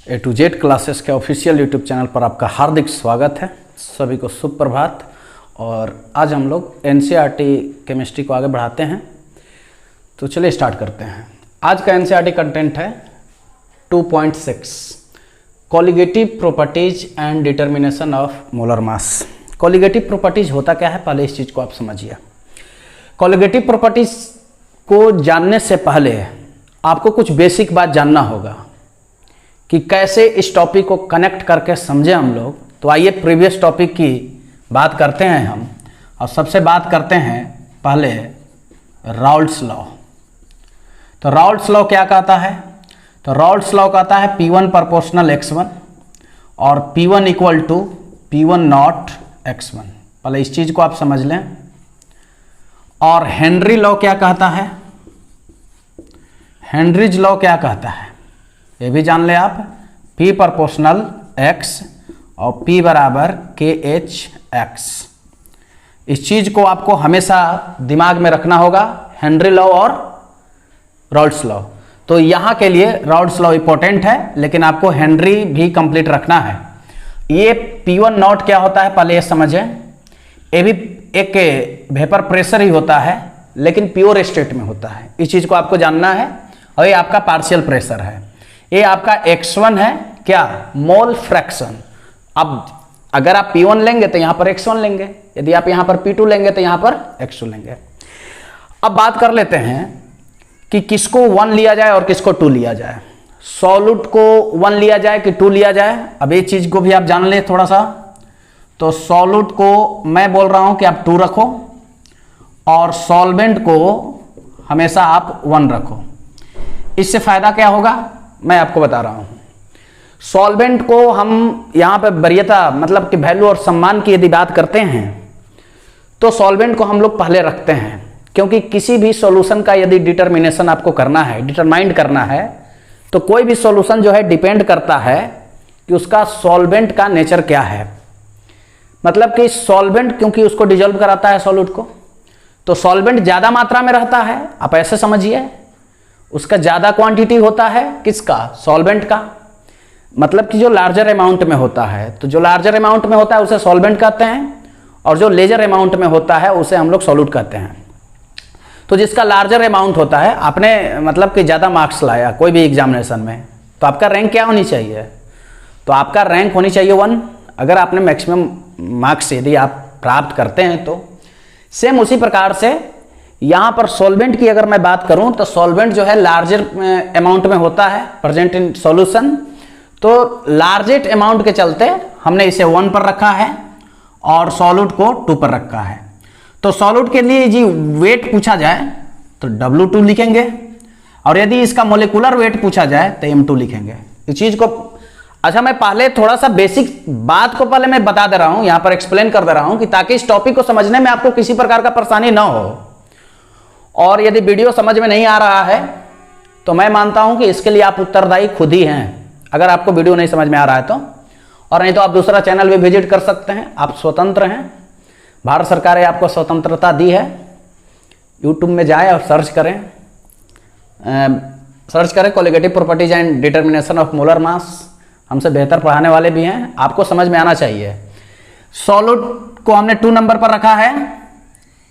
A to Z classes के official YouTube channel पर आपका हार्दिक स्वागत है। सभी को सुप्रभात। और आज हम लोग एनसीईआरटी केमिस्ट्री को आगे बढ़ाते हैं, तो चलिए स्टार्ट करते हैं। आज का एनसीईआरटी कंटेंट है 2.6 colligative properties and determination of molar mass. Colligative properties होता क्या है, पहले इस चीज़ को आप समझिए। कोलिगेटिव प्रॉपर्टीज को जानने से पहले आपको कुछ बेसिक बात जानना होगा कि कैसे इस टॉपिक को कनेक्ट करके समझे हम लोग। तो आइए प्रीवियस टॉपिक की बात करते हैं हम, और सबसे बात करते हैं पहले राउल्ट्स लॉ। तो राउल्ट्स लॉ क्या कहता है? तो राउल्ट्स लॉ कहता है P1 प्रोपोर्शनल x1 और P1 equal to P1 not x1। पहले इस चीज को आप समझ लें। और हेनरी लॉ क्या कहता है? हेनरीज लॉ क्या कहता है ये भी जान ले आप। P प्रोपोर्शनल x और P बराबर KH(x). इस चीज को आपको हमेशा दिमाग में रखना होगा, हेनरी लॉ और राउल्ट्स लॉ। तो यहां के लिए राउल्ट्स लॉ इंपॉर्टेंट है, लेकिन आपको हेनरी भी कंप्लीट रखना है। ये P1 नॉट क्या होता है पहले ये समझें। ये भी एक वेपर प्रेशर ही होता है, लेकिन प्योर स्टेट में होता है। इस चीज को आपको जानना है। और ये आपका पार्शियल प्रेशर है। ये आपका x1 है क्या, मोल फ्रैक्शन। अब अगर आप P1 लेंगे तो यहां पर x1 लेंगे, यदि आप यहां पर P2 लेंगे तो यहां पर x2 लेंगे। अब बात कर लेते हैं कि किसको 1 लिया जाए और किसको 2 लिया जाए। सॉल्यूट को 1 लिया जाए कि 2 लिया जाए, अब ये चीज को भी आप जान ले थोड़ा सा। तो सॉल्यूट को मैं बोल रहा हूं कि आप 2 रखो, और सॉल्वेंट को हमेशा आप 1 रखो। इससे फायदा क्या होगा मैं आपको बता रहा हूं। सॉल्वेंट को हम यहां पे वरीयता मतलब कि वैल्यू और सम्मान की यदि बात करते हैं, तो सॉल्वेंट को हम लोग पहले रखते हैं, क्योंकि किसी भी सॉल्यूशन का यदि डिटर्मिनेशन आपको करना है, डिटरमाइंड करना है, तो कोई भी सॉल्यूशन जो है डिपेंड करता है कि उसका सॉल्वेंट का नेचर क्या है। मतलब कि सॉल्वेंट क्योंकि उसको डिजोल्व कराता है सॉल्यूट को, तो सॉल्वेंट ज्यादा मात्रा में रहता है। आप ऐसे समझिए, उसका ज्यादा क्वांटिटी होता है किसका, सॉल्वेंट का। मतलब कि जो लार्जर अमाउंट में होता है, तो जो लार्जर अमाउंट में होता है उसे सॉल्वेंट कहते हैं, और जो लेजर अमाउंट में होता है उसे हम लोग सॉल्यूट कहते हैं। तो जिसका लार्जर अमाउंट होता है, आपने मतलब कि ज्यादा मार्क्स लाया कोई भी एग्जामिनेशन में, तो आपका रैंक क्या होनी चाहिए? तो आपका रैंक होनी चाहिए 1। अगर आपने मैक्सिमम मार्क्स यदि आप प्राप्त करते हैं तो सेम उसी प्रकार से यहां पर सॉल्वेंट की अगर मैं बात करूं, तो सॉल्वेंट जो है लार्जर अमाउंट में होता है प्रेजेंट इन सॉल्यूशन। तो लार्जेस्ट अमाउंट के चलते हमने इसे 1 पर रखा है और सॉल्यूट को 2 पर रखा है। तो सॉल्यूट के लिए जी वेट पूछा जाए तो W2 लिखेंगे, और यदि इसका मोलिकुलर वेट पूछा जाए तो M2 लिखेंगे। इस चीज को अच्छा मैं पहले थोड़ा सा बेसिक बात को पहले मैं बता दे रहा हूं, यहां पर एक्सप्लेन कर दे रहा हूं, कि ताकि इस टॉपिक को समझने में आपको किसी प्रकार का परेशानी ना हो। और यदि वीडियो समझ में नहीं आ रहा है तो मैं मानता हूं कि इसके लिए आप उत्तरदायी खुद ही हैं, अगर आपको वीडियो नहीं समझ में आ रहा है तो। और नहीं तो आप दूसरा चैनल भी विजिट कर सकते हैं, आप स्वतंत्र हैं। भारत सरकार ने आपको स्वतंत्रता दी है। यूट्यूब में जाएं और सर्च करें colligative properties and determination of molar mass. हमसे बेहतर पढ़ाने वाले भी हैं, आपको समझ में आना चाहिए। सॉल्यूट को हमने 2 नंबर पर रखा है,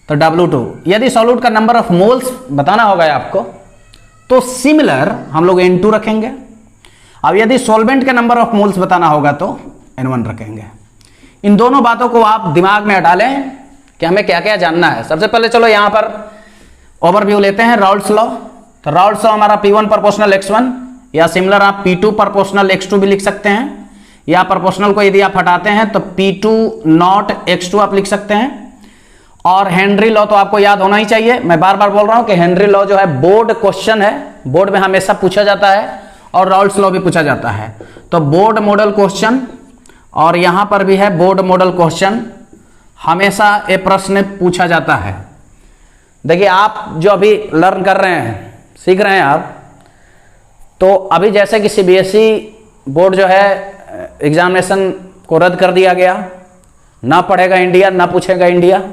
तो W2। यदि सॉल्यूट का नंबर ऑफ मोल्स बताना होगा आपको, तो सिमिलर हम लोग N2 रखेंगे। अब यदि सॉल्वेंट के नंबर ऑफ मोल्स बताना होगा तो N1 रखेंगे। इन दोनों बातों को आप दिमाग में डालें कि हमें क्या क्या जानना है। सबसे पहले चलो यहां पर ओवरव्यू लेते हैं राउल्ट्स लॉ। तो राउल्ट्स लॉ हमारा P1 प्रोपोर्शनल x1, या सिमिलर आप P2 प्रोपोर्शनल x2 भी लिख सकते हैं, या प्रोपोर्शनल को यदि आप हटाते हैं तो P2 नॉट x2 आप लिख सकते हैं। और हेनरी लॉ तो आपको याद होना ही चाहिए। मैं बार बार बोल रहा हूं कि हेनरी लॉ जो है बोर्ड क्वेश्चन है, बोर्ड में हमेशा पूछा जाता है, और राउल्ट्स लॉ भी पूछा जाता है। तो बोर्ड मॉडल क्वेश्चन, और यहां पर भी है बोर्ड मॉडल क्वेश्चन, हमेशा ये प्रश्न पूछा जाता है। देखिए आप जो अभी लर्न कर रहे हैं, सीख रहे हैं आप, तो अभी जैसे कि CBSE बोर्ड जो है एग्जामिनेशन को रद्द कर दिया गया, ना पढ़ेगा इंडिया ना पूछेगा इंडिया।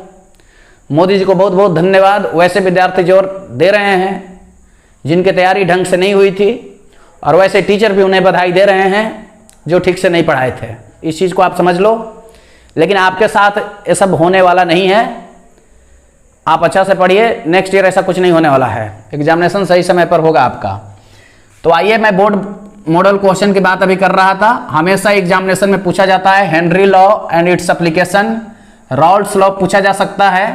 मोदी जी को बहुत बहुत धन्यवाद। वैसे विद्यार्थी जो दे रहे हैं जिनकी तैयारी ढंग से नहीं हुई थी, और वैसे टीचर भी उन्हें बधाई दे रहे हैं जो ठीक से नहीं पढ़ाए थे। इस चीज़ को आप समझ लो। लेकिन आपके साथ ये सब होने वाला नहीं है। आप अच्छा से पढ़िए, नेक्स्ट ईयर ऐसा कुछ नहीं होने वाला है। एग्जामिनेशन सही समय पर होगा आपका। तो आइए, मैं बोर्ड मॉडल क्वेश्चन की बात अभी कर रहा था। हमेशा एग्जामिनेशन में पूछा जाता है Henry law and its application, Raoult's law पूछा जा सकता है।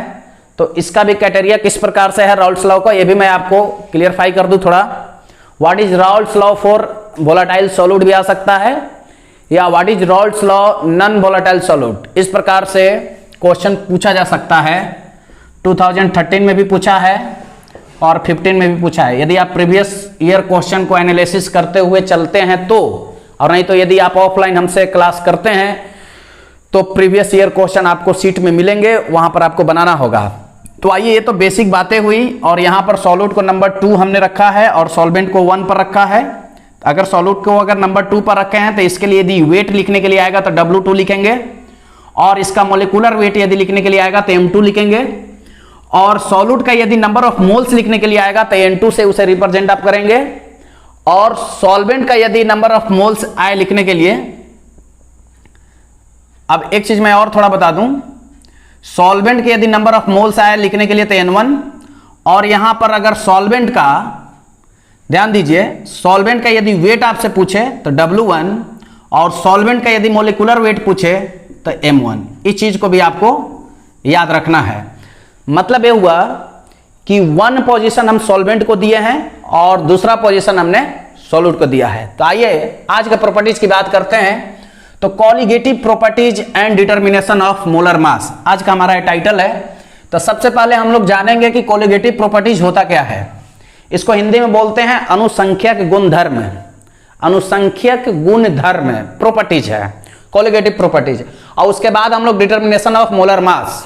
तो इसका भी क्राइटेरिया किस प्रकार से है राउल्ट्स लॉ का, ये भी मैं आपको क्लियरफाई कर दूं थोड़ा। What is Raoult's law for volatile solid भी आ सकता है, या what is Raoult's law non volatile solid, इस प्रकार से क्वेश्चन पूछा जा सकता है। 2013 में भी पूछा है और 15 में भी पूछा है। यदि आप प्रीवियस ईयर क्वेश्चन को एनालिसिस करते हुए चलते हैं तो, और नहीं तो यदि आप ऑफलाइन हमसे क्लास करते हैं तो प्रीवियस ईयर क्वेश्चन आपको सीट में मिलेंगे, वहां पर आपको बनाना होगा। तो आइए, ये तो बेसिक बातें हुई। और यहां पर सॉलिड को नंबर 2 हमने रखा है और सॉल्वेंट को 1 पर रखा है। अगर सॉलिड को अगर नंबर 2 पर रखे हैं तो इसके लिए यदि वेट लिखने के लिए आएगा तो W2 लिखेंगे, और इसका मोलिकुलर वेट यदि लिखने के लिए आएगा तो M2 लिखेंगे। और सॉलिड का यदि नंबर ऑफ मोल्स लिखने के लिए आएगा तो N2 से उसे रिप्रेजेंट आप करेंगे। और सॉल्वेंट का यदि नंबर ऑफ मोल्स आए लिखने के लिए, अब एक चीज मैं और थोड़ा बता दूं, सॉल्वेंट के यदि नंबर ऑफ मोल्स आए लिखने के लिए तो N1, और यहां पर अगर सॉल्वेंट का, ध्यान दीजिए, सॉल्वेंट का यदि वेट आपसे पूछे तो W1, और सॉल्वेंट का यदि मोलिकुलर वेट पूछे तो M1। इस चीज को भी आपको याद रखना है। मतलब ये हुआ कि 1 पोजीशन हम सॉल्वेंट को दिए हैं और दूसरा पोजीशन हमने सॉलिड को दिया है। तो आइए आज के प्रॉपर्टीज की बात करते हैं। तो colligative properties and determination of molar mass आज का हमारा टाइटल है। तो सबसे पहले हम लोग जानेंगे कि कॉलिगेटिव प्रॉपर्टीज होता क्या है। इसको हिंदी में बोलते हैं अनुसंख्यक गुणधर्म। अनुसंख्यक गुणधर्म प्रॉपर्टीज है कॉलिगेटिव प्रॉपर्टीज। और उसके बाद हम लोग डिटर्मिनेशन ऑफ मोलर मास,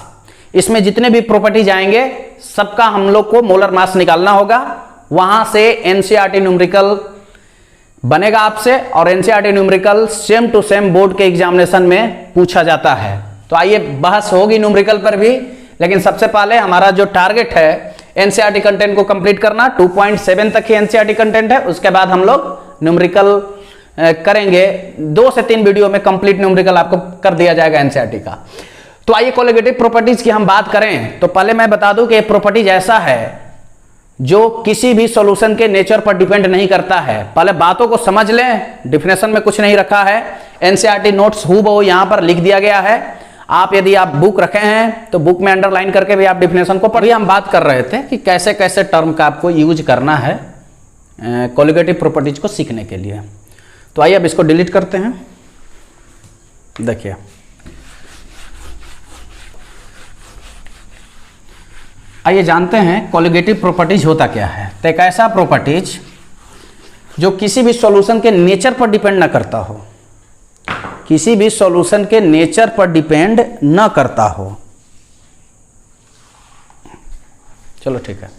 इसमें जितने भी प्रॉपर्टीज आएंगे सबका हम लोग को मोलर मास निकालना होगा। वहां से एनसीईआरटी न्यूमेरिकल बनेगा आपसे, और NCERT numerical same to same board के एग्जामिनेशन में पूछा जाता है। तो आइए बहस होगी न्यूमेरिकल पर भी, लेकिन सबसे पहले हमारा जो टारगेट है एनसीईआरटी कंटेंट को कंप्लीट करना। 2.7 तक ही एनसीईआरटी कंटेंट है, उसके बाद हम लोग न्यूमेरिकल करेंगे। 2 से 3 वीडियो में कंप्लीट न्यूमेरिकल आपको कर दिया जाएगा एनसीईआरटी का। तो आइए कॉलिगेटिव प्रॉपर्टीज की हम बात करें तो पहले मैं बता दूं कि ये प्रॉपर्टीज ऐसा है जो किसी भी सॉल्यूशन के नेचर पर डिपेंड नहीं करता है। पहले बातों को समझ लें, डिफिनेशन में कुछ नहीं रखा है, एनसीईआरटी नोट्स हूबहू यहां पर लिख दिया गया है। आप यदि आप बुक रखे हैं तो बुक में अंडरलाइन करके भी आप डिफिनेशन को पढ़िए। हम बात कर रहे थे कि कैसे कैसे टर्म का आपको यूज करना है कॉलिगेटिव प्रॉपर्टीज को सीखने के लिए। तो आइए अब इसको डिलीट करते हैं। देखिए, आइए जानते हैं कॉलिगेटिव प्रॉपर्टीज होता क्या है। तो एक ऐसा प्रॉपर्टीज जो किसी भी सॉल्यूशन के नेचर पर डिपेंड ना करता हो, किसी भी सॉल्यूशन के नेचर पर डिपेंड ना करता हो। चलो ठीक है,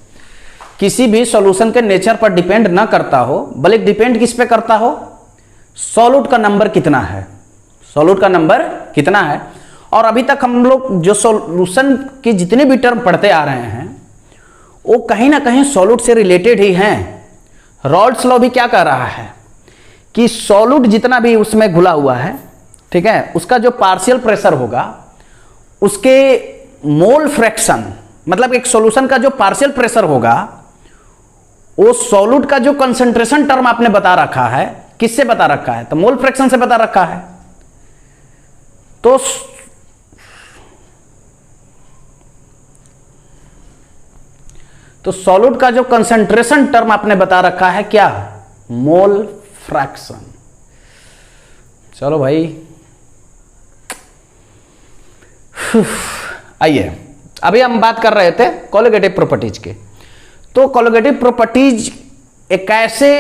किसी भी सॉल्यूशन के नेचर पर डिपेंड ना करता हो, बल्कि डिपेंड किस पे करता हो, सॉल्यूट का नंबर कितना है, सॉल्यूट का नंबर कितना है। और अभी तक हम लोग जो सॉल्यूशन के जितने भी टर्म पढ़ते आ रहे हैं वो कहीं ना कहीं सॉल्यूट से रिलेटेड ही हैं। राउल्ट्स लॉ भी क्या कह रहा है कि सॉल्यूट जितना भी उसमें घुला हुआ है, ठीक है, उसका जो पार्शियल प्रेशर होगा उसके मोल फ्रैक्शन, मतलब एक सॉल्यूशन का जो पार्शियल प्रेशर होगा वो सॉल्यूट का जो कंसंट्रेशन टर्म आपने बता रखा है, किससे बता रखा है, तो मोल फ्रैक्शन से बता रखा है। तो सॉल्यूट का जो कंसंट्रेशन टर्म आपने बता रखा है क्या, मोल फ्रैक्शन। चलो भाई, आइए अभी हम बात कर रहे थे कॉलिगेटिव प्रॉपर्टीज के। तो कॉलिगेटिव प्रॉपर्टीज एक ऐसे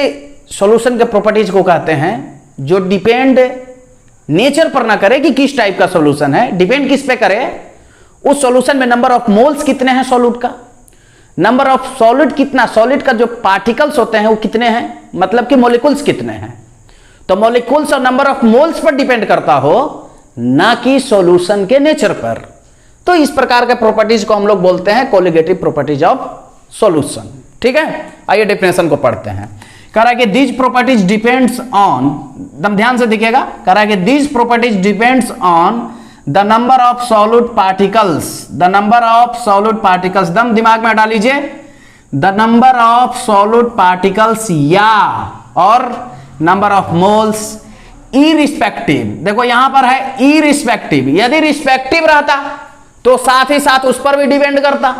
सॉल्यूशन के प्रॉपर्टीज को कहते हैं जो डिपेंड नेचर पर ना करे कि किस टाइप का सॉल्यूशन है, डिपेंड किस पे करे, उस सॉल्यूशन में नंबर ऑफ मोल्स कितने हैं सॉल्यूट का, नंबर ऑफ सॉलिड कितना, सॉलिड का जो पार्टिकल्स होते हैं वो कितने हैं, मतलब कि मॉलिक्यूल्स कितने हैं। तो मॉलिक्यूल्स और number of moles per depend करता हो, ना कि सॉल्यूशन के नेचर पर। तो इस प्रकार के प्रॉपर्टीज को हम लोग बोलते हैं कॉलिगेटिव प्रॉपर्टीज ऑफ सॉल्यूशन। ठीक है, आइए डेफिनेशन को पढ़ते हैं कह रहा है कि दीज प्रॉपर्टीज डिपेंड्स ऑन, एकदम ध्यान से दिखेगा, कह रहा है कि these properties depends on the number of solid particles, the number of solid particles, दम दिमाग में हटा लीजिए, the number of solid particles या और नंबर ऑफ मोल्स इरिस्पेक्टिव। देखो यहां पर है इरिस्पेक्टिव, यदि रिस्पेक्टिव रहता तो साथ ही साथ उस पर भी डिपेंड करता,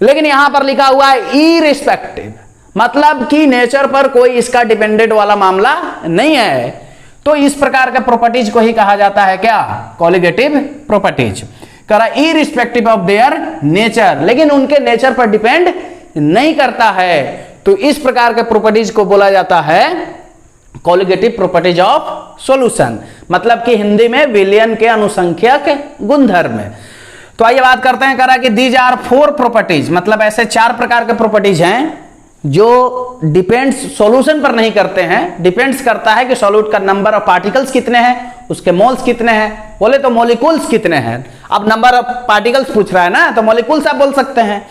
लेकिन यहां पर लिखा हुआ है इरिस्पेक्टिव, मतलब कि नेचर पर कोई इसका डिपेंडेंट वाला मामला नहीं है। तो इस प्रकार के प्रॉपर्टीज को ही कहा जाता है क्या, कॉलिगेटिव प्रॉपर्टीज। करा इरिस्पेक्टिव ऑफ देयर नेचर, लेकिन उनके नेचर पर डिपेंड नहीं करता है, तो इस प्रकार के प्रॉपर्टीज को बोला जाता है कॉलिगेटिव प्रॉपर्टीज ऑफ सॉल्यूशन, मतलब कि हिंदी में विलियन के अनुसंख्यक गुणधर्म। तो आइए बात करते हैं, करा कि दीज आर 4 प्रॉपर्टीज, मतलब ऐसे 4 प्रकार के प्रॉपर्टीज हैं जो डिपेंड्स सॉल्यूशन पर नहीं करते हैं, डिपेंड्स करता है कि सॉल्यूट का नंबर ऑफ पार्टिकल्स कितने हैं, उसके मोल्स कितने हैं, बोले तो मॉलिक्यूल्स कितने हैं। अब नंबर ऑफ पार्टिकल्स पूछ रहा है ना, तो मॉलिक्यूल्स आप बोल सकते हैं,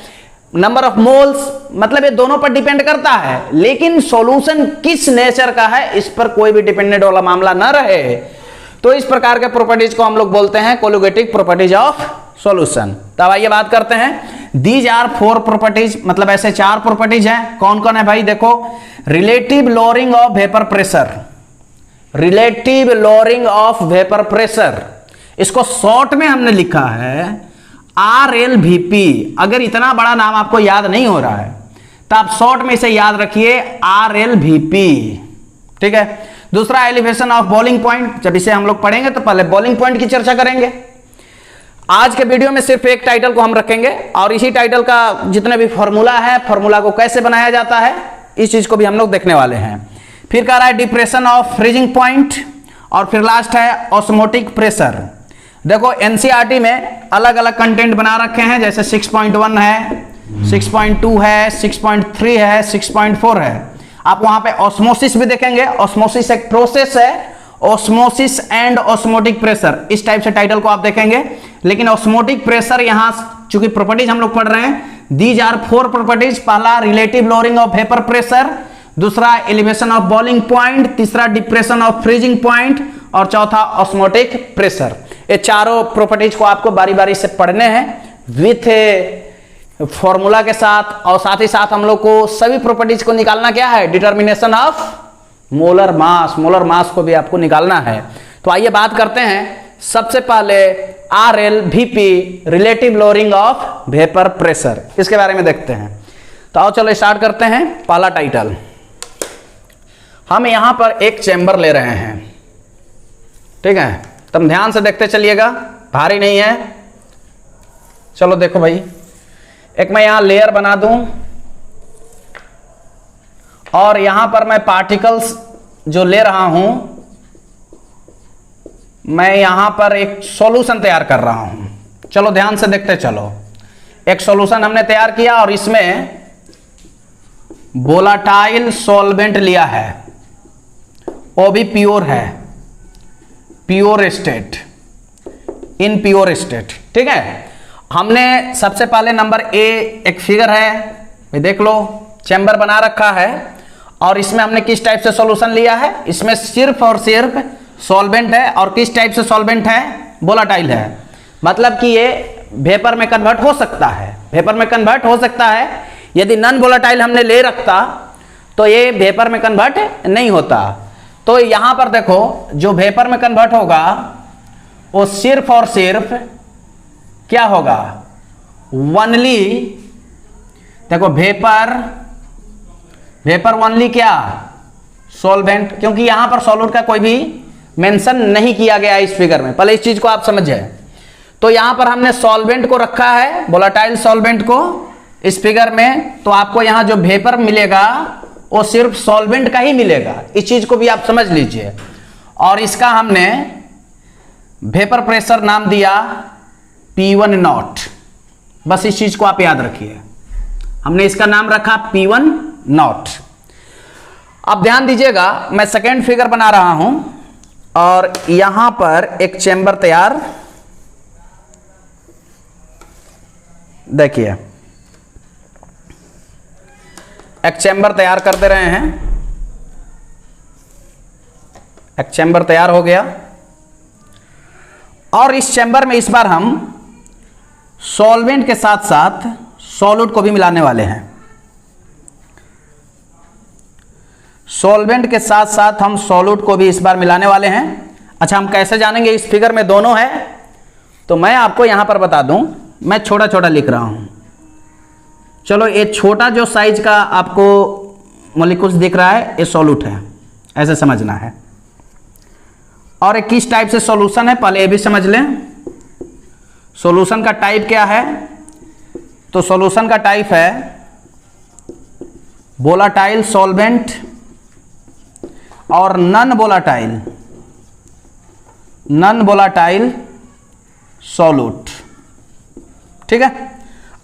नंबर ऑफ मोल्स, मतलब ये दोनों पर डिपेंड करता है, लेकिन सॉल्यूशन किस नेचर का है इस पर कोई भी डिपेंडेंट वाला मामला ना रहे। तो इस प्रकार के प्रॉपर्टीज को हम लोग बोलते हैं कॉलिगेटिव प्रॉपर्टीज ऑफ सॉल्यूशन। तब आइए बात करते हैं, दीज आर 4 प्रॉपर्टीज, मतलब ऐसे 4 प्रॉपर्टीज हैं। कौन कौन है भाई, देखो, relative lowering of vapour pressure, relative lowering of vapour pressure, इसको शॉर्ट में हमने लिखा है RLVP। अगर इतना बड़ा नाम आपको याद नहीं हो रहा है तो आप शॉर्ट में इसे याद रखिए RLVP, ठीक है। दूसरा एलिवेशन ऑफ बॉइलिंग पॉइंट, जब इसे हम लोग पढ़ेंगे तो पहले बॉइलिंग पॉइंट की चर्चा करेंगे। आज के वीडियो में सिर्फ एक टाइटल को हम रखेंगे और इसी टाइटल का जितने भी फॉर्मूला है, फॉर्मूला को कैसे बनाया जाता है, इस चीज को भी हम लोग देखने वाले हैं। फिर कह रहा है डिप्रेशन ऑफ फ्रीजिंग पॉइंट, और फिर लास्ट है ऑस्मोटिक प्रेशर। देखो एनसीईआरटी में अलग अलग कंटेंट बना रखे हैं, जैसे 6.1 है, 6.2 है, 6.3 है, 6.4 है। आप वहां पे ऑस्मोसिस भी देखेंगे, ऑस्मोसिस एक प्रोसेस है, ऑस्मोसिस एंड ऑस्मोटिक प्रेशर, इस टाइप से टाइटल को आप देखेंगे। लेकिन ऑस्मोटिक प्रेशर यहां चूंकि प्रॉपर्टीज हम लोग पढ़ रहे हैं, दीज आर 4 प्रॉपर्टीज, पहला relative lowering of vapour pressure, दूसरा एलिवेशन ऑफ बॉइलिंग पॉइंट, तीसरा डिप्रेशन ऑफ फ्रीजिंग पॉइंट, और चौथा ऑस्मोटिक प्रेशर। ये चारों प्रॉपर्टीज को आपको बारी बारी से पढ़ने हैं विथ फॉर्मूला के साथ, और साथ ही साथ हम लोग को सभी प्रॉपर्टीज को निकालना क्या है, determination of molar mass, molar mass को भी आपको निकालना है। तो आइए बात करते हैं सबसे पहले RLVP, relative lowering of vapour pressure, इसके बारे में देखते हैं। तो आओ चलो स्टार्ट करते हैं। पहला टाइटल, हम यहां पर एक चेंबर ले रहे हैं, ठीक है, तुम ध्यान से देखते चलिएगा, भारी नहीं है। चलो देखो भाई, एक मैं यहां लेयर बना दूं और यहां पर मैं पार्टिकल्स जो ले रहा हूं, मैं यहां पर एक सॉल्यूशन तैयार कर रहा हूं। चलो ध्यान से देखते चलो, एक सॉल्यूशन हमने तैयार किया और इसमें वोलाटाइल सॉल्वेंट लिया है, वो भी प्योर है, pure state, in pure state, ठीक है। हमने सबसे पहले नंबर ए, एक फिगर है, देख लो, चैम्बर बना रखा है और इसमें हमने किस टाइप से सॉल्यूशन लिया है, इसमें सिर्फ और सिर्फ सॉल्वेंट है, और किस टाइप से सॉल्वेंट है, वोलाटाइल है, मतलब कि ये वेपर में कन्वर्ट हो सकता है, वेपर में कन्वर्ट हो सकता है। यदि नॉन वोलाटाइल हमने ले रखता तो ये वेपर में कन्वर्ट नहीं होता। तो यहां पर देखो, जो वेपर में कन्वर्ट होगा वो सिर्फ और सिर्फ क्या होगा, ओनली, देखो वेपर, वेपर ओनली क्या, सॉल्वेंट, क्योंकि यहां पर सॉल्यूट का कोई भी मेंशन नहीं किया गया इस फिगर में, पहले इस चीज को आप समझ जाए। तो यहां पर हमने सॉल्वेंट को रखा है, वोलाटाइल सॉल्वेंट को इस फिगर में, तो आपको यहां जो वेपर मिलेगा वो सिर्फ सॉल्वेंट का ही मिलेगा, इस चीज को भी आप समझ लीजिए। और इसका हमने वेपर प्रेशर नाम दिया P1 नॉट, बस इस चीज को आप याद रखिए, हमने इसका नाम रखा P1 नॉट। अब ध्यान दीजिएगा, मैं सेकेंड फिगर बना रहा हूं और यहां पर एक चेंबर तैयार, देखिए एक चेंबर तैयार कर दे रहे हैं एक चैम्बर तैयार हो गया और इस चैम्बर में इस बार हम सॉल्वेंट के साथ साथ सॉल्यूट को भी मिलाने वाले हैं। सॉल्वेंट के साथ साथ हम सॉल्यूट को भी इस बार मिलाने वाले हैं। अच्छा, हम कैसे जानेंगे? इस फिगर में दोनों है, तो मैं आपको यहां पर बता दूं, मैं छोटा छोटा लिख रहा हूं। चलो, ये छोटा जो साइज का आपको मॉलिक्यूल्स दिख रहा है, ये सॉल्यूट है, ऐसे समझना है। और एक किस टाइप से सॉल्यूशन है, पहले ये भी समझ लें। सॉल्यूशन का टाइप क्या है? तो सॉल्यूशन का टाइप है वोलाटाइल सॉल्वेंट और नॉन वोलाटाइल सॉल्यूट। ठीक है,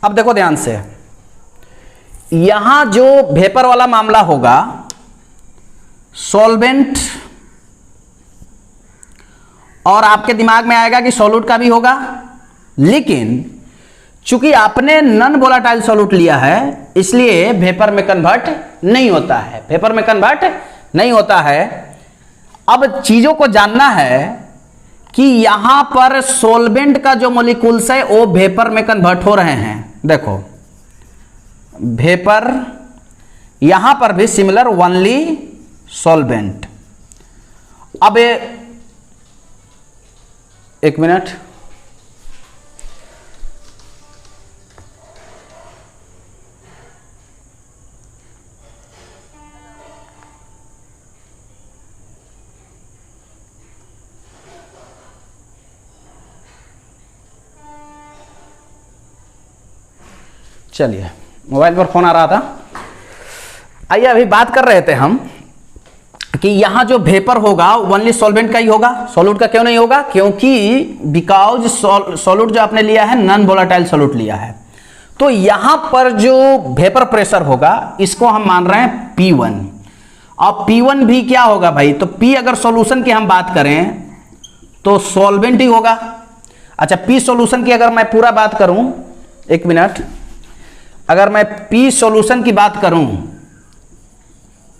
अब देखो ध्यान से, यहां जो वेपर वाला मामला होगा, सॉल्वेंट और आपके दिमाग में आएगा कि सॉल्यूट का भी होगा, लेकिन चूंकि आपने नॉन वोलाटाइल सॉल्यूट लिया है इसलिए वेपर में कन्वर्ट नहीं होता है, वेपर में कन्वर्ट नहीं होता है। अब चीजों को जानना है कि यहां पर सॉल्वेंट का जो मॉलिक्यूल्स है वो वेपर में कन्वर्ट हो रहे हैं। देखो, वेपर, यहां पर भी सिमिलर ओनली सॉल्वेंट। अब एक मिनट, चलिए, मोबाइल पर फोन आ रहा था। आइए, अभी बात कर रहे थे हम कि यहां जो वेपर होगा ओनली सॉल्वेंट का ही होगा, सॉल्यूट का क्यों नहीं होगा? क्योंकि बिकॉज सॉल्यूट जो आपने लिया है नॉन वोलाटाइल सॉल्यूट लिया है, तो यहां पर जो वेपर प्रेशर होगा इसको हम मान रहे हैं P1। अब P1 भी क्या होगा भाई? तो P अगर सॉल्यूशन की हम बात करें तो सॉल्वेंट ही होगा। अच्छा, P सॉल्यूशन की अगर मैं पूरा बात करूं, एक मिनट, अगर मैं P सॉल्यूशन की बात करूं,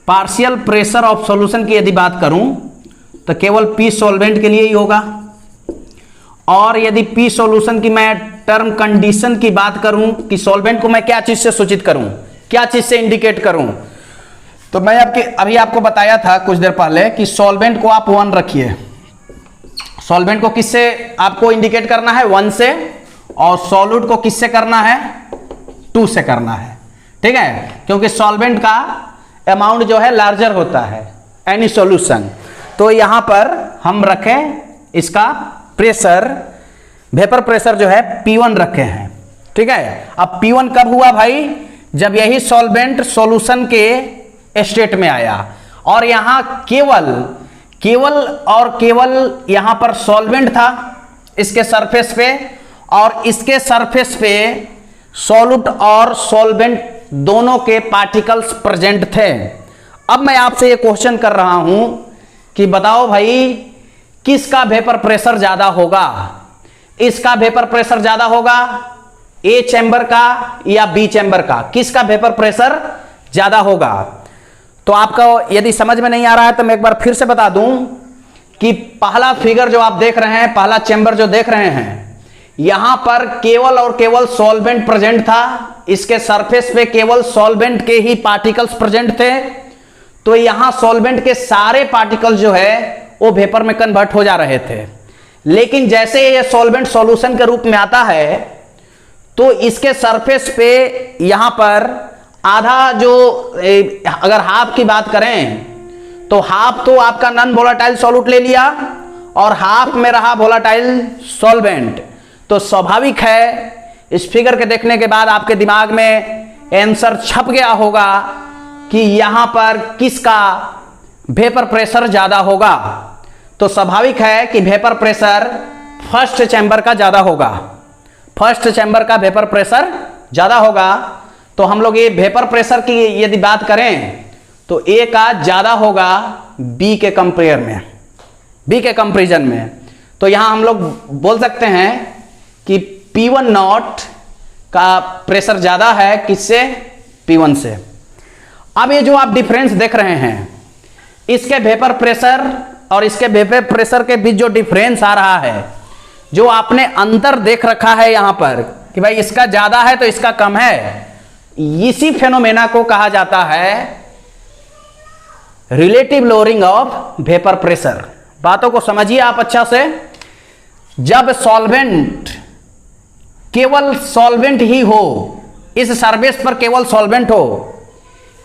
पार्शियल प्रेशर ऑफ सॉल्यूशन की यदि बात करूं तो केवल P सॉल्वेंट के लिए ही होगा। और यदि P सॉल्यूशन की मैं टर्म कंडीशन की बात करूं कि सॉल्वेंट को मैं क्या चीज से सूचित करूं, क्या चीज से इंडिकेट करूं, तो मैं अभी आपको बताया था कुछ देर पहले कि सॉल्वेंट को आप 1 रखिए। सॉल्वेंट को किससे आपको इंडिकेट करना है? 1 से, और सॉल्यूट को किससे करना है? 2 से करना है। ठीक है, क्योंकि सॉल्वेंट का अमाउंट जो है लार्जर होता है एनी सॉल्यूशन। तो यहां पर हम रखें इसका प्रेशर, वेपर प्रेशर जो है P1 रखे हैं। ठीक है, अब P1 कब हुआ भाई? जब यही सॉल्वेंट सॉल्यूशन के स्टेट में आया और यहां केवल यहां पर सॉल्वेंट था इसके सरफेस पे, और इसके सरफेस पे सॉल्यूट और सॉल्वेंट दोनों के पार्टिकल्स प्रेजेंट थे। अब मैं आपसे ये क्वेश्चन कर रहा हूं कि बताओ भाई, किसका वेपर प्रेशर ज्यादा होगा? इसका वेपर प्रेशर ज्यादा होगा ए चैम्बर का या बी चैम्बर का? किसका वेपर प्रेशर ज्यादा होगा? तो आपका यदि समझ में नहीं आ रहा है तो मैं एक बार फिर से बता दूं कि पहला फिगर जो आप देख रहे हैं, पहला चैम्बर जो देख रहे हैं, यहां पर केवल और केवल सॉल्वेंट प्रेजेंट था, इसके सरफेस पे केवल सॉल्वेंट के ही पार्टिकल्स प्रेजेंट थे। तो यहां सॉल्वेंट के सारे पार्टिकल्स जो है वो वेपर में कन्वर्ट हो जा रहे थे। लेकिन जैसे ये सॉल्वेंट सॉल्यूशन के रूप में आता है तो इसके सरफेस पे यहां पर आधा जो, अगर हाफ की बात करें तो हाफ तो आपका नॉन वोलाटाइल सॉल्यूट ले लिया और हाफ में रहा वोलाटाइल सॉल्वेंट। तो स्वाभाविक है इस फिगर के देखने के बाद आपके दिमाग में आंसर छप गया होगा कि यहां पर किसका वेपर प्रेशर ज्यादा होगा। तो स्वाभाविक है कि वेपर प्रेशर फर्स्ट चैम्बर का ज्यादा होगा, फर्स्ट चैम्बर का वेपर प्रेशर ज्यादा होगा। तो हम लोग ये वेपर प्रेशर की यदि बात करें तो ए का ज्यादा होगा बी के कंपेयर में, बी के कंपेरिजन में। तो यहां हम लोग बोल सकते हैं कि P1 नॉट का प्रेशर ज्यादा है किससे? P1 से। अब ये जो आप डिफरेंस देख रहे हैं, इसके वेपर प्रेशर और इसके वेपर प्रेशर के बीच जो डिफरेंस आ रहा है, जो आपने अंतर देख रखा है यहां पर कि भाई इसका ज्यादा है तो इसका कम है, इसी फेनोमेना को कहा जाता है relative lowering of vapour pressure. बातों को समझिए आप अच्छा से। जब सॉल्वेंट, केवल सॉल्वेंट ही हो, इस सरफेस पर केवल सॉल्वेंट हो,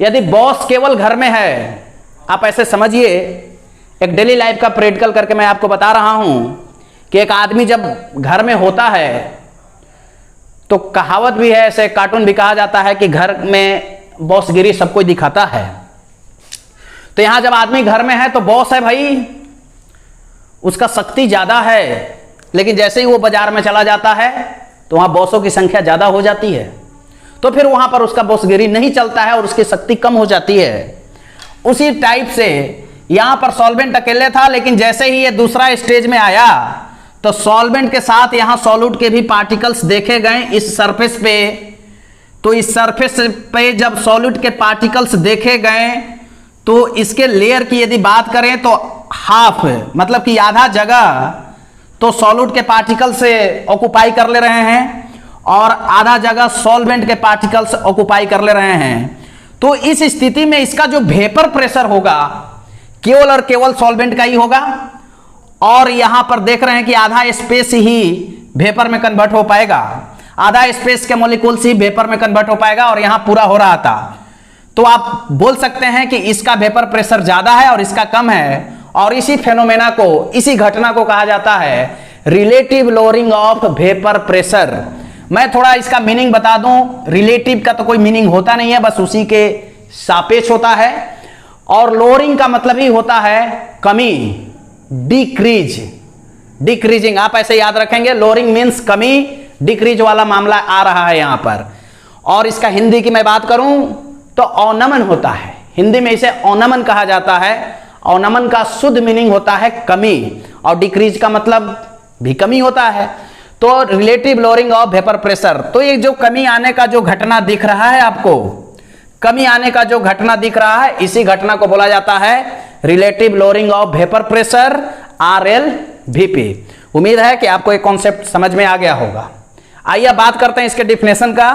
यदि बॉस केवल घर में है, आप ऐसे समझिए, एक डेली लाइफ का प्रैक्टिकल करके मैं आपको बता रहा हूं कि एक आदमी जब घर में होता है तो कहावत भी है, ऐसे कार्टून भी कहा जाता है कि घर में बॉसगिरी सबको दिखाता है। तो यहां जब आदमी घर में है तो बॉस है भाई, उसका शक्ति ज्यादा है, लेकिन जैसे ही वो बाजार में चला जाता है तो वहां बॉसों की संख्या ज्यादा हो जाती है, तो फिर वहां पर उसका बॉसगिरी नहीं चलता है और उसकी शक्ति कम हो जाती है। उसी टाइप से यहां पर सॉल्वेंट अकेले था, लेकिन जैसे ही ये दूसरा स्टेज में आया तो सॉल्वेंट के साथ यहां सॉल्यूट के भी पार्टिकल्स देखे गए इस सरफेस पे। तो इस सरफेस पे जब सॉल्यूट के पार्टिकल्स देखे गए तो इसके लेयर की यदि बात करें तो हाफ, मतलब कि आधा जगह तो सॉल्यूट के पार्टिकल से ऑक्युपाई कर ले रहे हैं और आधा जगह सॉल्वेंट के पार्टिकल्स ऑक्युपाई कर ले रहे हैं। तो इस स्थिति में इसका जो वेपर प्रेशर होगा केवल और केवल सॉल्वेंट का ही होगा, और यहां पर देख रहे हैं कि आधा स्पेस ही वेपर में कन्वर्ट हो पाएगा, आधा स्पेस के मॉलिक्यूल्स ही वेपर में कन्वर्ट हो पाएगा, और यहां पूरा हो रहा था। तो आप बोल सकते हैं कि इसका वेपर प्रेशर ज्यादा है और इसका कम है, और इसी फेनोमेना को, इसी घटना को कहा जाता है relative lowering of vapour pressure. मैं थोड़ा इसका मीनिंग बता दूं, रिलेटिव का तो कोई मीनिंग होता नहीं है, बस उसी के सापेक्ष होता है, और लोअरिंग का मतलब ही होता है कमी, डिक्रीज, डिक्रीजिंग। आप ऐसे याद रखेंगे, लोअरिंग मींस कमी, डिक्रीज वाला मामला आ रहा है यहां पर। और इसका हिंदी की मैं बात करूं तो अवनमन होता है, हिंदी में इसे अवनमन कहा जाता है। अवनमन का शुद्ध मीनिंग होता है कमी, और डिक्रीज का मतलब भी कमी होता है। तो relative lowering of vapour pressure, तो ये जो कमी आने का जो घटना दिख रहा है आपको, कमी आने का जो घटना दिख रहा है, इसी घटना को बोला जाता है relative lowering of vapour pressure, RLVP। उम्मीद है कि आपको एक कॉन्सेप्ट समझ में आ गया होगा। आइए बात करते हैं इसके डिफिनेशन का।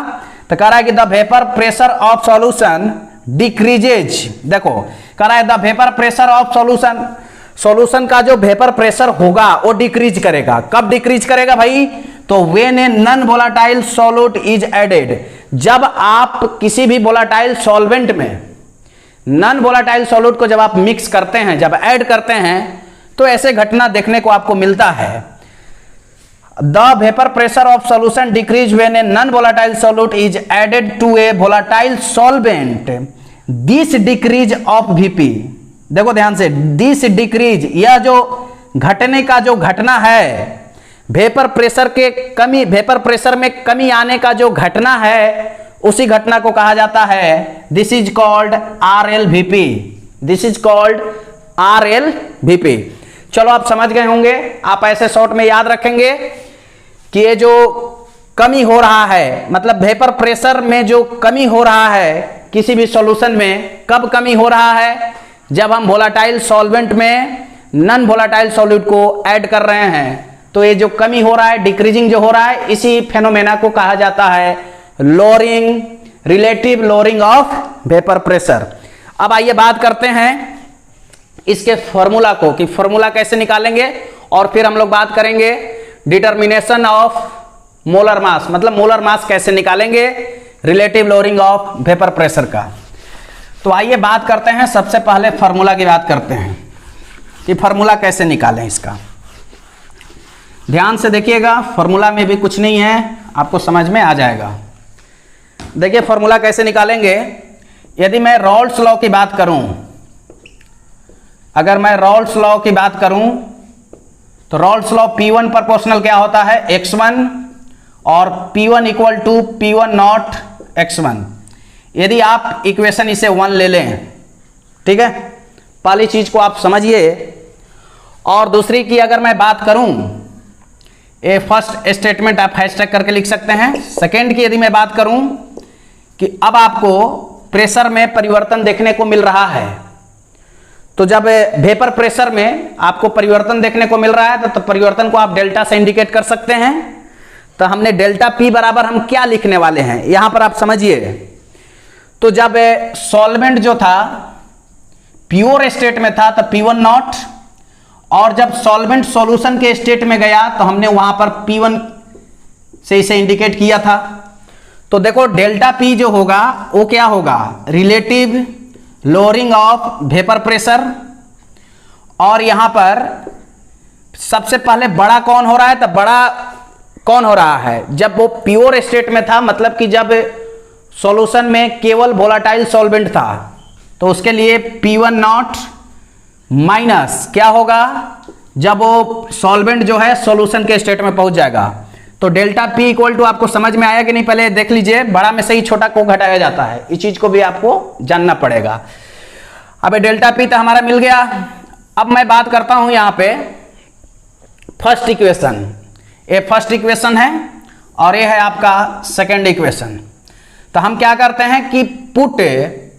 तो कह रहा है कि the vapour pressure of solution decreases, देखो कह रहा है the vapour pressure of solution, solution का जो वेपर प्रेशर होगा वो डिक्रीज करेगा। कब डिक्रीज करेगा भाई? तो when a non volatile solute is added, जब आप किसी भी वोलाटाइल सॉल्वेंट में नॉन वोलाटाइल सॉल्यूट को जब आप मिक्स करते हैं, जब ऐड करते हैं, तो ऐसे घटना देखने को आपको मिलता है। The vapour pressure of solution decrease when a non volatile solute is added to a volatile solvent, this decrease of VP, देखो ध्यान से, दिस डिक्रीज, यह जो घटने का जो घटना है, वेपर प्रेशर के कमी, वेपर प्रेशर में कमी आने का जो घटना है, उसी घटना को कहा जाता है this is called RLVP, this is called RLVP। चलो आप समझ गए होंगे, आप ऐसे शॉर्ट में याद रखेंगे कि ये जो कमी हो रहा है, मतलब वेपर प्रेशर में जो कमी हो रहा है किसी भी सॉल्यूशन में, कब कमी हो रहा है? जब हम वोलाटाइल सॉल्वेंट में नॉन वोलाटाइल सॉल्यूट को ऐड कर रहे हैं, तो ये जो कमी हो रहा है, डिक्रीजिंग जो हो रहा है, इसी फेनोमेना को कहा जाता है lowering, relative lowering of vapour pressure. अब आइए बात करते हैं इसके फॉर्मूला को, कि फॉर्मूला कैसे निकालेंगे, और फिर हम लोग बात करेंगे डिटर्मिनेशन ऑफ मोलर मास, मतलब मोलर मास कैसे निकालेंगे relative lowering of vapour pressure का। तो आइए बात करते हैं, सबसे पहले फॉर्मूला की बात करते हैं कि फॉर्मूला कैसे निकालें इसका। ध्यान से देखिएगा, फॉर्मूला में भी कुछ नहीं है, आपको समझ में आ जाएगा। देखिए फॉर्मूला कैसे निकालेंगे। यदि मैं रॉल्स लॉ की बात करूं, अगर मैं रॉल्स लॉ की बात करूं तो रॉल्स लॉ P1 प्रोपोर्शनल क्या होता है? X1, और P1 equal to P1 not X1। यदि आप इक्वेशन इसे 1 ले लें, ठीक है, पहली चीज को आप समझिए। और दूसरी की अगर मैं बात करूं, ए फर्स्ट स्टेटमेंट आप हैशटैग करके लिख सकते हैं। सेकेंड की यदि मैं बात करूं कि अब आपको प्रेशर में परिवर्तन देखने को मिल रहा है, तो जब वेपर प्रेशर में आपको परिवर्तन देखने को मिल रहा है तो परिवर्तन को आप डेल्टा से इंडिकेट कर सकते हैं। तो हमने डेल्टा पी बराबर हम क्या लिखने वाले हैं यहां पर आप समझिए। तो जब सॉल्वेंट जो था प्योर स्टेट में था तो P1 नॉट, और जब सॉल्वेंट सॉल्यूशन के स्टेट में गया तो हमने वहां पर P1 से इसे इंडिकेट किया था। तो देखो डेल्टा P जो होगा वो क्या होगा, relative lowering of vapour pressure. और यहां पर सबसे पहले बड़ा कौन हो रहा है, तो बड़ा कौन हो रहा है जब वो प्योर स्टेट में था, मतलब कि जब सॉल्यूशन में केवल वोलाटाइल सॉल्वेंट था, तो उसके लिए P1 नॉट माइनस क्या होगा जब वो सॉल्वेंट जो है सॉल्यूशन के स्टेट में पहुंच जाएगा। तो डेल्टा P इक्वल टू आपको समझ में आया कि नहीं, पहले देख लीजिए, बड़ा में से ही छोटा को घटाया जाता है, इस चीज को भी आपको जानना पड़ेगा। अब डेल्टा P तो हमारा मिल गया। अब मैं बात करता हूं यहां पे फर्स्ट इक्वेशन, ये फर्स्ट इक्वेशन है और ये है आपका सेकेंड इक्वेशन। तो हम क्या करते हैं कि पुट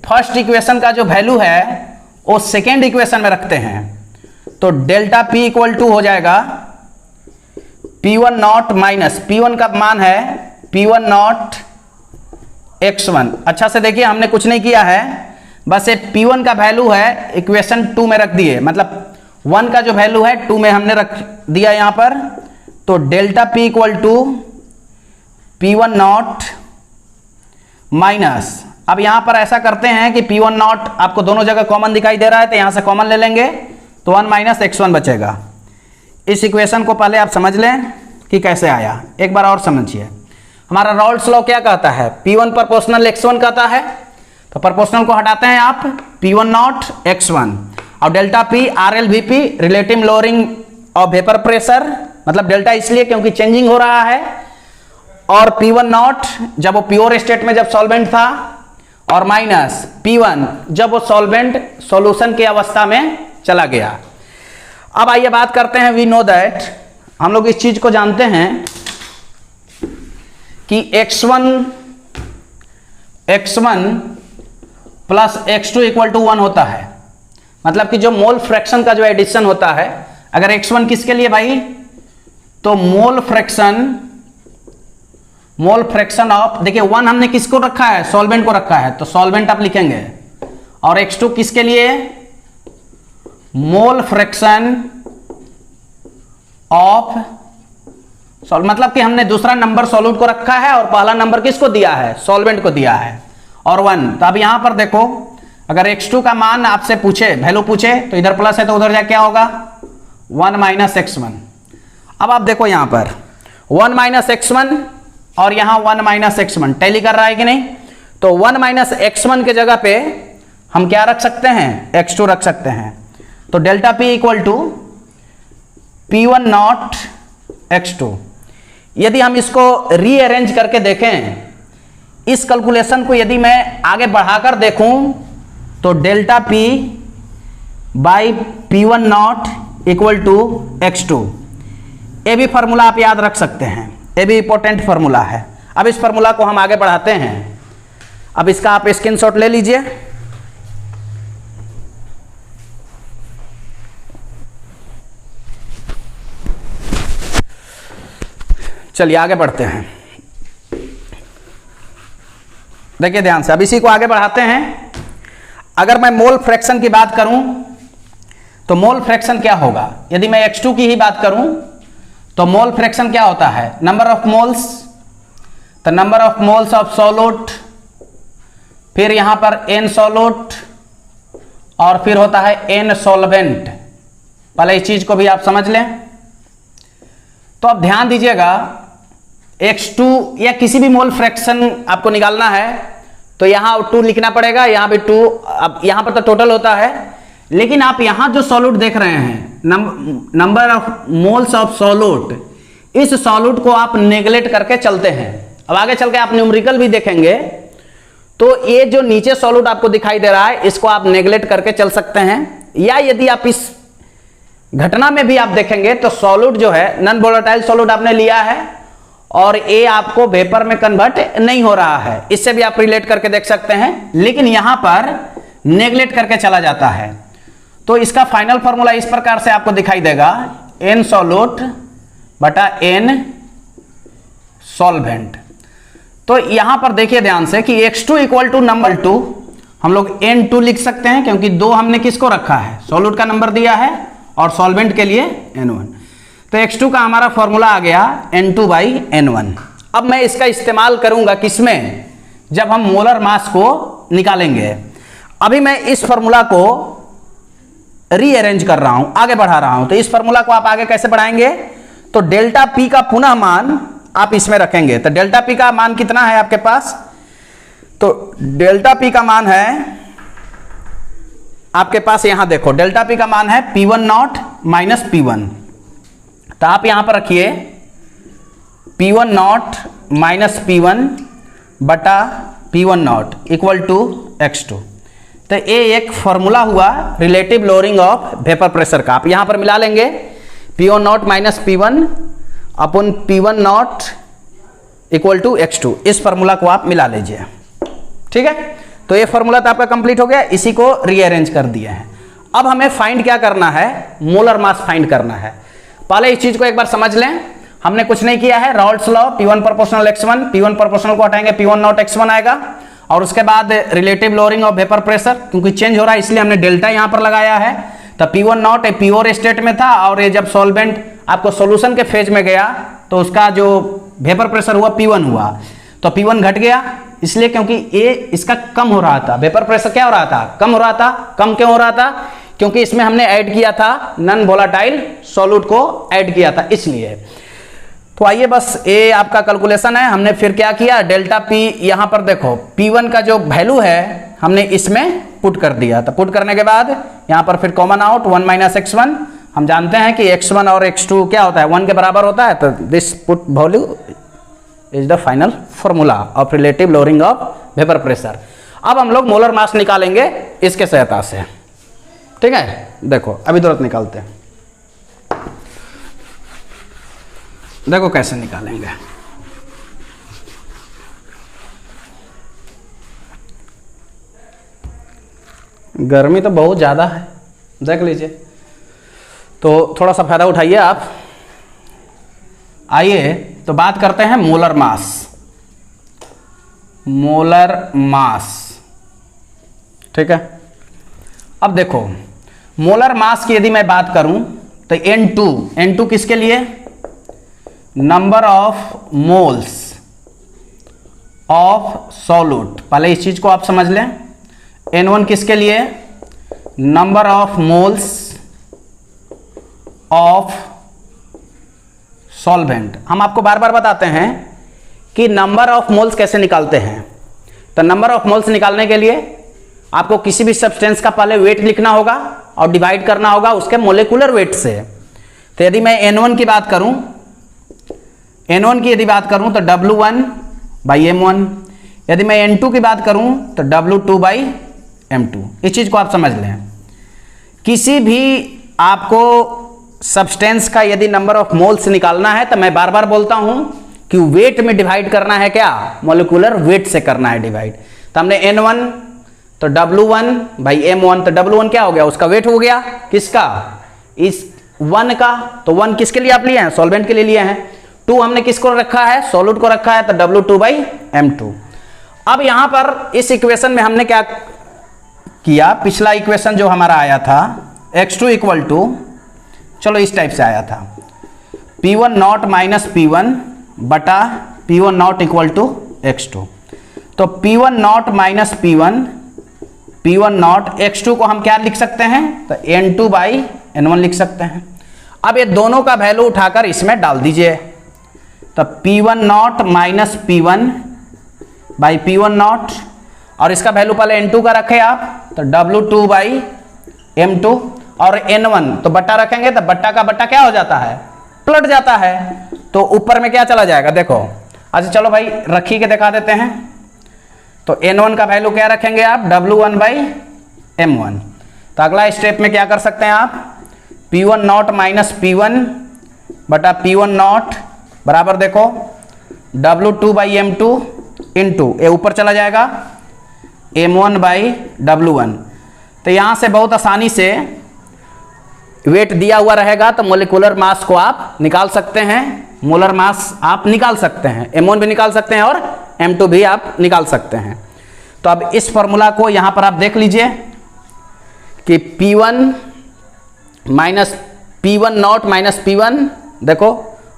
फर्स्ट इक्वेशन का जो वैल्यू है वो सेकेंड इक्वेशन में रखते हैं। तो डेल्टा P इक्वल टू हो जाएगा P1 नॉट माइनस P1 का मान है P1 नॉट x1। अच्छा से देखिए, हमने कुछ नहीं किया है, बस ये P1 का वैल्यू है इक्वेशन 2 में रख दिए, मतलब 1 का जो वैल्यू है 2 में हमने रख दिया यहां पर। तो delta P equal to P1 naught minus, अब यहां पर ऐसा करते हैं कि P1 नॉट आपको दोनों जगह कॉमन दिखाई दे रहा है, तो यहां से कॉमन ले लेंगे तो 1 माइनस x1 बचेगा। इस इक्वेशन को पहले आप समझ लें कि कैसे आया, एक बार और समझिए। हमारा रॉल्स लॉ क्या कहता है, P1 प्रोपोर्शनल x1 कहता है, तो प्रोपोर्शनल को हटाते हैं आप, P1 नॉट x1 और delta P RLVP relative lowering of vapour pressure, मतलब डेल्टा इसलिए क्योंकि चेंजिंग हो रहा है, और P1 नॉट जब वो प्योर स्टेट में जब सॉल्वेंट था, और माइनस P1 जब वो सॉल्वेंट सॉल्यूशन की अवस्था में चला गया। अब आइए बात करते हैं, वी नो दैट, हम लोग इस चीज को जानते हैं कि x1 plus x2 equal to 1 होता है, मतलब कि जो मोल फ्रैक्शन का जो एडिशन होता है, अगर x1 किसके लिए भाई, तो मोल फ्रैक्शन ऑफ, देखिए 1 हमने किसको रखा है, सॉल्वेंट को रखा है, तो सॉल्वेंट आप लिखेंगे, और x2 किसके लिए, मोल फ्रैक्शन ऑफ मतलब कि हमने दूसरा नंबर सॉल्यूट को रखा है और पहला नंबर किसको दिया है, सॉल्वेंट को दिया है, और 1। तो अब यहां पर देखो, अगर x2 का मान आपसे पूछे, वैल्यू पूछे, तो इधर प्लस है तो उधर जा क्या होगा, 1 माइनस x1। अब आप देखो यहां पर 1 माइनस x1 और यहां 1 माइनस x1 टैली कर रहा है कि नहीं, तो 1 माइनस x1 के जगह पे हम क्या रख सकते हैं, x2 रख सकते हैं। तो delta P equal to P1 naught x2। यदि हम इसको रीअरेंज करके देखें, इस कैलकुलेशन को यदि मैं आगे बढ़ाकर देखूं, तो delta P by P1 naught equal to x2, ये भी फॉर्मूला आप याद रख सकते हैं, ये भी इंपॉर्टेंट फॉर्मूला है। अब इस फॉर्मूला को हम आगे बढ़ाते हैं, अब इसका आप स्क्रीनशॉट ले लीजिए। चलिए आगे बढ़ते हैं, देखिए ध्यान से, अब इसी को आगे बढ़ाते हैं। अगर मैं मोल फ्रैक्शन की बात करूं, तो मोल फ्रैक्शन क्या होगा, यदि मैं x2 की ही बात करूं, तो मोल फ्रैक्शन क्या होता है, नंबर ऑफ मोल्स, तो number of moles of solute, फिर यहां पर n सॉल्यूट, और फिर होता है n सॉल्वेंट। पहले इस चीज को भी आप समझ लें। तो अब ध्यान दीजिएगा, x2 या किसी भी मोल फ्रैक्शन आपको निकालना है, तो यहां 2 लिखना पड़ेगा, यहां भी 2, अब यहां पर तो टोटल होता है, लेकिन आप यहां जो सॉल्यूट देख रहे हैं, number of moles of solute, इस सॉल्यूट को आप नेगलेक्ट करके चलते हैं। अब आगे चल के आप न्यूमेरिकल भी देखेंगे, तो ये जो नीचे सॉल्यूट आपको दिखाई दे रहा है, इसको आप नेगलेक्ट करके चल सकते हैं, या यदि आप इस घटना में भी आप देखेंगे तो सॉल्यूट जो है, नॉन वोलेटाइल सॉल्यूट आपने लिया है और ये आपको वेपर में कन्वर्ट नहीं हो रहा है, इससे भी आप रिलेट करके देख सकते हैं, लेकिन यहां पर नेगलेक्ट करके चला जाता है। तो इसका फाइनल फॉर्मूला इस प्रकार से आपको दिखाई देगा, n सॉल्यूट बटा n सॉल्वेंट। तो यहां पर देखिए ध्यान से कि x2 इक्वल टू नंबर 2 हम लोग n2 लिख सकते हैं, क्योंकि 2 हमने किसको रखा है, सॉल्यूट का नंबर दिया है, और सॉल्वेंट के लिए n1। तो x2 का हमारा फॉर्मूला आ गया n2 बाई n1। अब मैं इसका इस्तेमाल करूंगा किसमें, जब हम मोलर मास को निकालेंगे। अभी मैं इस फॉर्मूला को रीअरेंज कर रहा हूं, आगे बढ़ा रहा हूं। तो इस फॉर्मूला को आप आगे कैसे बढ़ाएंगे, तो डेल्टा पी का पुनः मान आप इसमें रखेंगे। तो डेल्टा पी का मान कितना है आपके पास, तो डेल्टा पी का मान है आपके पास, यहां देखो डेल्टा पी का मान है P1 नॉट माइनस P1। तो आप यहां पर रखिए P1 नॉट माइनस P1 बटा P1 naught equal to x2। तो ये एक फॉर्मूला हुआ relative lowering of vapour pressure का। आप यहां पर मिला लेंगे P1 naught minus P1 upon P1 naught equal to x2। इस फॉर्मूला को आप मिला लीजिए, ठीक है। तो ये फॉर्मूला तो आपका कंप्लीट हो गया, इसी को रीअरेंज कर दिया है। अब हमें फाइंड क्या करना है, मोलर मास फाइंड करना है। पहले इस चीज को एक बार समझ लें, हमने कुछ नहीं किया है, Rawls law P1 proportional x1, P1 proportional को हटाएंगे P1 नॉट x1 आएगा, और उसके बाद relative lowering of vapour pressure, क्योंकि चेंज हो रहा है इसलिए हमने डेल्टा यहां पर लगाया है। तो P1 not a pure state में था, और ये जब सॉल्वेंट आपको सॉल्यूशन के फेज में गया तो उसका जो वेपर प्रेशर हुआ P1 हुआ, तो P1 घट गया, इसलिए क्योंकि ये इसका कम हो रहा था, वेपर प्रेशर क्या हो रहा था, कम हो रहा था। कम क्यों हो रहा था, क्योंकि इसमें हमने ऐड किया था नॉन वोलेटाइल सॉल्यूट को ऐड किया था, इसलिए। तो आइए बस ये आपका कैलकुलेशन है। हमने फिर क्या किया, डेल्टा पी यहां पर देखो P1 का जो वैल्यू है हमने इसमें पुट कर दिया। तो पुट करने के बाद यहां पर फिर कॉमन आउट 1 माइनस x1। हम जानते हैं कि x1 और x2 क्या होता है, 1 के बराबर होता है। तो this put value is the final formula of relative lowering of vapour pressure. अब हम लोग मोलर मास निकालेंगे इसके सहायता से, ठीक है। देखो अभी तुरंत निकालते हैं, देखो कैसे निकालेंगे। गर्मी तो बहुत ज्यादा है, देख लीजिए, तो थोड़ा सा फायदा उठाइए आप। आइए तो बात करते हैं मोलर मास। मोलर मास, ठीक है। अब देखो मोलर मास की यदि मैं बात करूं तो N2 किसके लिए, number of moles of solute. पहले इस चीज को आप समझ लें। N1 किसके लिए, number of moles of solvent. हम आपको बार बार बताते हैं कि नंबर ऑफ मोल्स कैसे निकालते हैं। तो नंबर ऑफ मोल्स निकालने के लिए आपको किसी भी सब्सटेंस का पहले वेट लिखना होगा और डिवाइड करना होगा उसके मोलेकुलर वेट से। तो यदि मैं N1 की बात करूं, N1 की यदि बात करूं तो W1 बाई M1। यदि मैं N2 की बात करूं तो W2 बाई M2। इस चीज को आप समझ लें। किसी भी आपको सब्सटेंस का यदि नंबर ऑफ मोल्स निकालना है तो मैं बार बार बोलता हूं कि वेट में डिवाइड करना है, क्या, मोलिकुलर वेट से करना है डिवाइड। तो हमने N1 तो W1 बाई M1, तो W1 क्या हो गया, उसका वेट हो गया, किसका, इस 1 का। तो 1 किसके लिए आप लिए हैं, सॉल्वेंट के लिए लिए हैं। 2 हमने किसको रखा है, सॉल्यूट को रखा है, तो W2 बाई M2। अब यहां पर इस इक्वेशन में हमने क्या किया, पिछला इक्वेशन जो हमारा आया था x2 इक्वल टू, चलो इस टाइप से आया था, P1 नॉट माइनस P1 बटा P1 naught equal to x2। तो P1 naught minus P1 naught x2 को हम क्या लिख सकते हैं, तो N2 बाई N1 लिख सकते हैं। अब ये दोनों का वैल्यू उठाकर इसमें डाल दीजिए। तो P1 naught minus P1 by P1 not, और इसका वैल्यू पहले N2 का रखे आप, तो W2 बाई M2, और N1 तो बट्टा रखेंगे, तो बट्टा का बट्टा क्या हो जाता है, पलट जाता है, तो ऊपर में क्या चला जाएगा, देखो। अच्छा चलो भाई रखी के दिखा देते हैं। तो N1 का वैल्यू क्या रखेंगे आप, W1 बाई M1। तो अगला स्टेप में क्या कर सकते हैं आप, P1 नॉट माइनस P1 बटा P1 नॉट बराबर देखो W2 बाई M2 इंटू, ये ऊपर चला जाएगा M1 बाई W1। तो यहाँ से बहुत आसानी से वेट दिया हुआ रहेगा तो मोलिकुलर मास को आप निकाल सकते हैं, मोलर मास आप निकाल सकते हैं, M1 भी निकाल सकते हैं और M2 भी आप निकाल सकते हैं। तो अब इस फॉर्मूला को यहां पर आप देख लीजिए कि P1 minus P1 naught minus P1 देखो,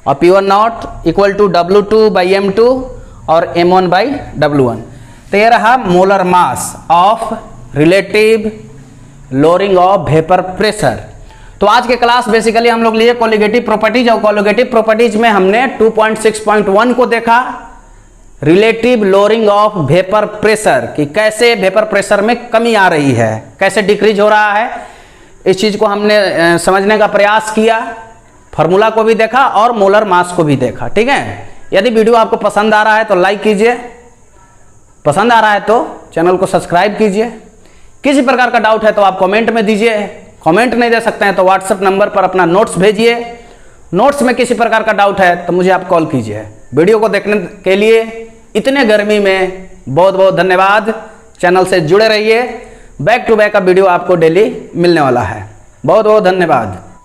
और P1 naught equal to W2 by M2 और M1 बाई W1। तो ये रहा molar mass of relative lowering of vapour pressure. तो आज के क्लास बेसिकली हम लोग लिए कोलिगेटिव प्रॉपर्टीज, और कोलिगेटिव प्रॉपर्टीज में हमने 2.6.1 को देखा, relative lowering of vapour pressure, कि कैसे वेपर प्रेशर में कमी आ रही है, कैसे डिक्रीज हो रहा है, इस चीज को हमने समझने का प्रयास किया। फार्मूला को भी देखा और मोलर मास को भी देखा। ठीक है, यदि वीडियो आपको पसंद आ रहा है तो लाइक कीजिए, पसंद आ रहा है तो चैनल को सब्सक्राइब कीजिए। किसी प्रकार का डाउट है तो आप कमेंट में दीजिए, कमेंट नहीं दे सकते हैं तो व्हाट्सएप नंबर पर अपना नोट्स भेजिए। नोट्स में किसी प्रकार का डाउट है तो मुझे आप कॉल कीजिए। वीडियो को देखने के लिए इतने गर्मी में बहुत बहुत धन्यवाद। चैनल से जुड़े रहिए, बैक टू बैक का वीडियो आपको डेली मिलने वाला है। बहुत बहुत धन्यवाद।